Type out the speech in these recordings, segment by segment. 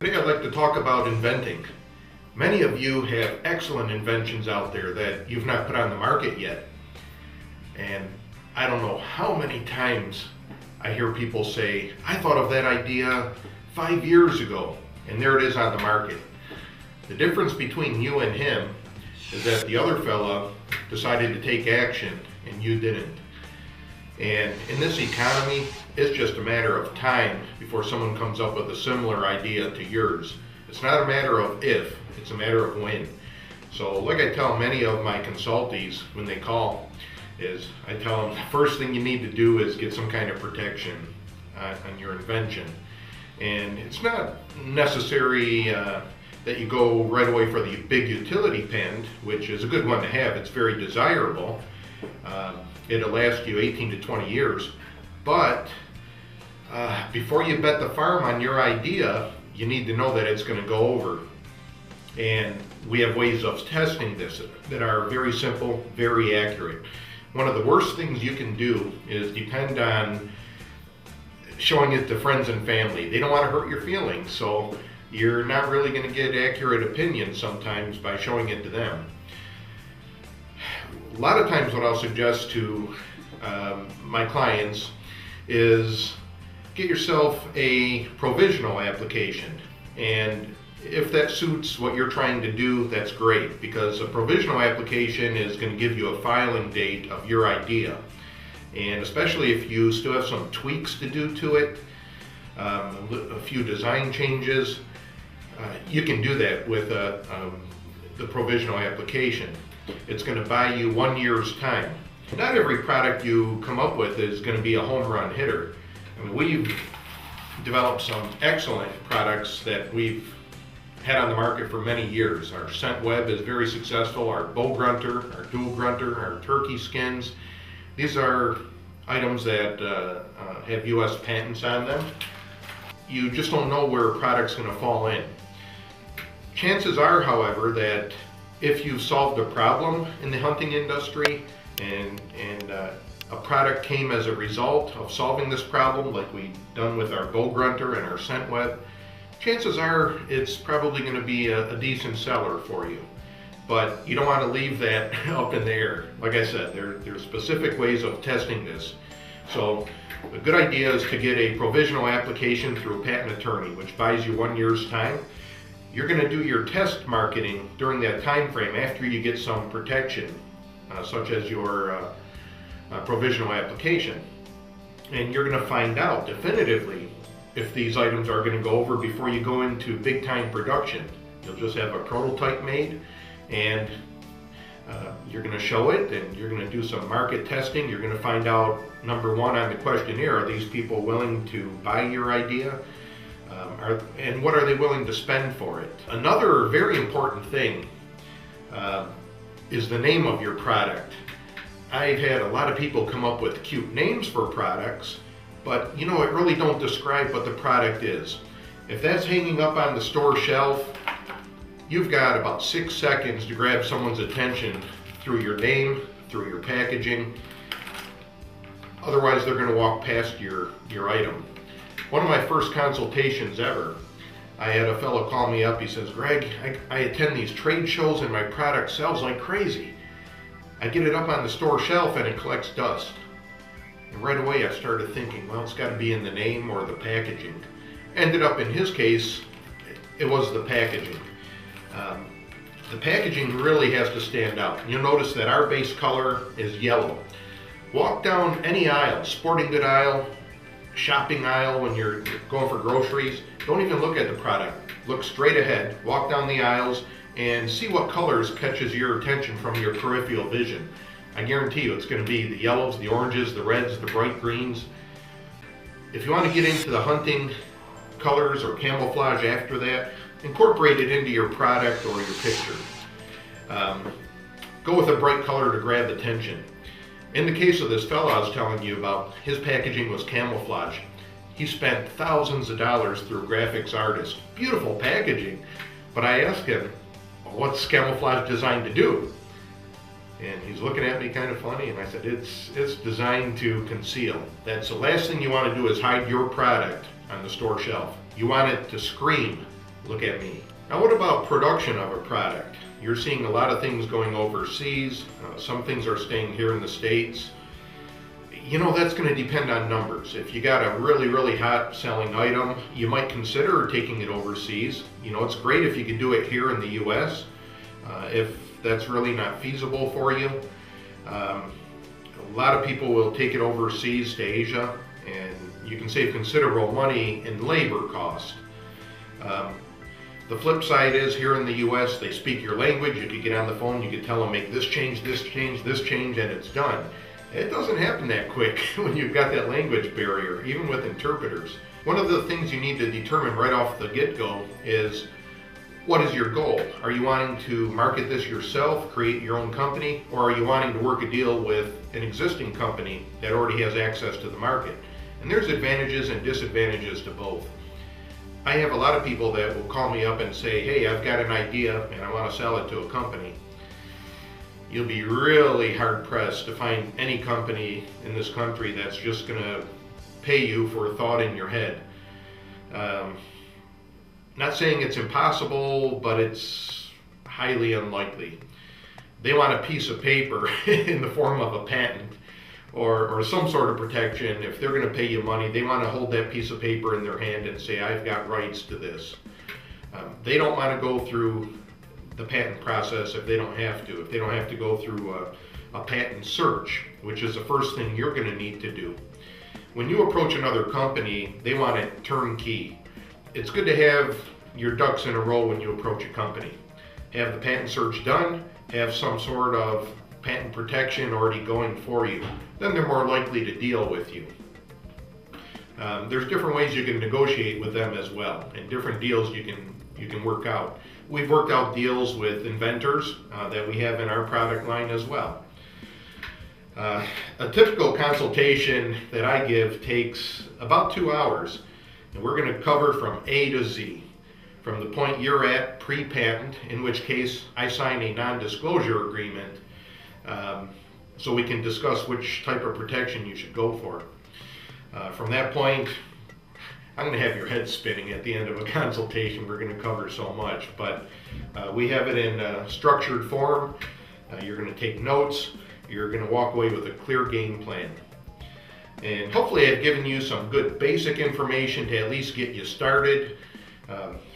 Today I'd like to talk about inventing. Many of you have excellent inventions out there that you've not put on the market yet. And I don't know how many times I hear people say, I thought of that idea 5 years ago, and there it is on the market. The difference between you and him is that the other fella decided to take action and you didn't. And in this economy, it's just a matter of time before someone comes up with a similar idea to yours. It's not a matter of if, it's a matter of when. So like I tell many of my consultees when they call, I tell them the first thing you need to do is get some kind of protection on your invention. And it's not necessary that you go right away for the big utility patent, which is a good one to have. It's very desirable. It'll last you 18 to 20 years. But before you bet the farm on your idea, you need to know that it's going to go over. And we have ways of testing this that are very simple, very accurate. One of the worst things you can do is depend on showing it to friends and family. They don't want to hurt your feelings, so you're not really going to get accurate opinions sometimes by showing it to them. A lot of times what I'll suggest to my clients is get yourself a provisional application, and if that suits what you're trying to do, that's great, because a provisional application is going to give you a filing date of your idea. And especially if you still have some tweaks to do to it, a few design changes, you can do that with the provisional application. It's going to buy you 1 year's time. Not every product you come up with is going to be a home run hitter. I mean, we've developed some excellent products that we've had on the market for many years. Our scent web is very successful, our bow grunter, our dual grunter, our turkey skins. These are items that have US patents on them. You just don't know where a product's going to fall in. Chances are, however, that if you've solved a problem in the hunting industry and a product came as a result of solving this problem, like we've done with our bow grunter and our scent web, chances are it's probably going to be a decent seller for you. But you don't want to leave that up in the air. Like I said, there are specific ways of testing this. So a good idea is to get a provisional application through a patent attorney, which buys you 1 year's time. You're going to do your test marketing during that time frame after you get some protection, such as your provisional application. And you're going to find out definitively if these items are going to go over before you go into big time production. You'll just have a prototype made, and you're going to show it, and you're going to do some market testing. You're going to find out, number one, on the questionnaire, are these people willing to buy your idea? And what are they willing to spend for it? Another very important thing is the name of your product. I've had a lot of people come up with cute names for products, but it really don't describe what the product is. If that's hanging up on the store shelf, you've got about 6 seconds to grab someone's attention through your name, through your packaging. Otherwise, they're going to walk past your item. One of my first consultations ever, I had a fellow call me up. He says, Greg, I attend these trade shows and my product sells like crazy. I get it up on the store shelf and it collects dust. And right away I started thinking, well, it's got to be in the name or the packaging. Ended up in his case, it was the packaging. The packaging really has to stand out. You'll notice that our base color is yellow. Walk down any aisle, sporting good aisle, shopping aisle, when you're going for groceries, don't even look at the product. Look straight ahead, walk down the aisles, and see what colors catches your attention from your peripheral vision. I guarantee you it's going to be the yellows, the oranges, the reds, the bright greens. If you want to get into the hunting colors or camouflage after that, incorporate it into your product or your picture. Go with a bright color to grab attention. In the case of this fellow I was telling you about, his packaging was camouflage. He spent thousands of dollars through a graphics artist. Beautiful packaging. But I asked him, what's camouflage designed to do? And he's looking at me kind of funny, and I said, it's designed to conceal. The last thing you want to do is hide your product on the store shelf. You want it to scream look at me. Now what about production of a product? You're seeing a lot of things going overseas. Some things are staying here in the States. You know, that's going to depend on numbers. If you got a really hot selling item, you might consider taking it overseas. You know, it's great if you can do it here in the US. If that's really not feasible for you, a lot of people will take it overseas to Asia, and you can save considerable money in labor cost. The flip side is, here in the US, they speak your language. You could get on the phone, you could tell them make this change, this change, this change, and it's done. It doesn't happen that quick when you've got that language barrier, even with interpreters. One of the things you need to determine right off the get-go is, what is your goal? Are you wanting to market this yourself, create your own company, or are you wanting to work a deal with an existing company that already has access to the market? And there's advantages and disadvantages to both. I have a lot of people that will call me up and say, hey, I've got an idea and I want to sell it to a company. You'll be really hard pressed to find any company in this country that's just going to pay you for a thought in your head. Not saying it's impossible, but it's highly unlikely. They want a piece of paper in the form of a patent or some sort of protection. If they're going to pay you money, they want to hold that piece of paper in their hand and say, I've got rights to this. They don't want to go through the patent process if they don't have to. If they don't have to go through a patent search, which is the first thing you're going to need to do. When you approach another company, they want it turnkey. It's good to have your ducks in a row when you approach a company. Have the patent search done, have some sort of patent protection already going for you. Then they're more likely to deal with you. There's different ways you can negotiate with them as well, and different deals you can work out. We've worked out deals with inventors that we have in our product line as well. A typical consultation that I give takes about 2 hours, and we're going to cover from A to Z. From the point you're at pre-patent, in which case I sign a non-disclosure agreement, so we can discuss which type of protection you should go for. From that point, I'm going to have your head spinning at the end of a consultation. We're going to cover so much, but we have it in a structured form. You're going to take notes. You're going to walk away with a clear game plan. And hopefully I've given you some good basic information to at least get you started.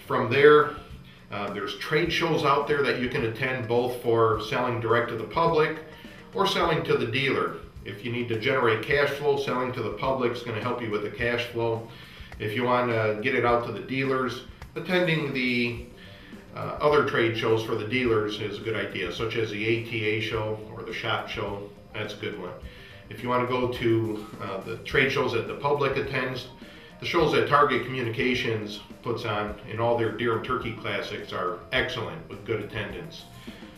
From there, there's trade shows out there that you can attend, both for selling direct to the public or selling to the dealer. If you need to generate cash flow, selling to the public is going to help you with the cash flow. If you want to get it out to the dealers, attending the other trade shows for the dealers is a good idea, such as the ATA show or the SHOT Show. That's a good one. If you want to go to the trade shows that the public attends, the shows that Target Communications puts on in all their Deer and Turkey Classics are excellent with good attendance.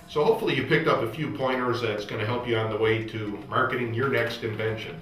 So hopefully you picked up a few pointers that's going to help you on the way to marketing your next invention.